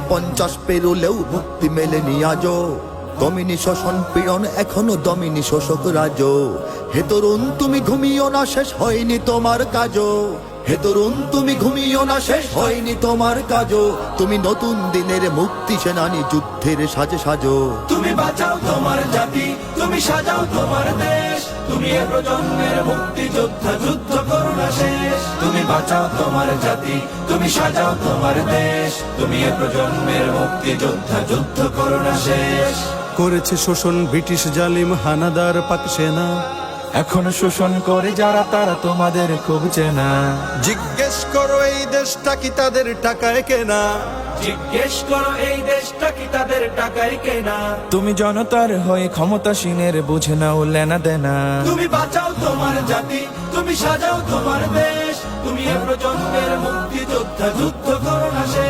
50 পেরোলেও মুক্তি মেলেনি আজও। দমিনী শোষণ পীড়ন এখনো দমিনী শোষক রাজ। হে তরুণ তুমি ঘুমিও না, শেষ হয়নি তোমার কাজও। হে তরুণ তুমি ঘুমিও না, শেষ হয়নি তোমার কাজও। তুমি নতুন দিনের মুক্তি সেনানী, যুদ্ধের সাজে সাজো। তুমি বাঁচাও তোমার জাতি, তুমি সাজাও তোমার দেশ। তুমি এ প্রজন্মের মুক্তি যোদ্ধা, যুদ্ধ করো না শেষ। তুমি বাঁচাও তোমার জাতি, তুমি সাজাও তোমার দেশ। তুমি এ প্রজন্মের মুক্তি যোদ্ধা, যুদ্ধ করো না শেষ। করেছে শোষণ ব্রিটিশ জালিম হানাদার পাক সেনা। এখনো শোষণ করে যারা, তারা তোমাদের খুব চেনা। জিজ্ঞেস করো এই দেশটা কি তাদের টাকায় কেনা। জিজ্ঞেস করো এই দেশটা কি তাদের টাকায় কেনা। তুমি জনতার হয়ে ক্ষমতাসীনের বুঝে নাও লেনা দেনা। তুমি বাঁচাও তোমার জাতি, তুমি সাজাও তোমার দেশ। তুমি এ প্রজন্মের মুক্তি যোদ্ধা, যুদ্ধ করো না শেষ।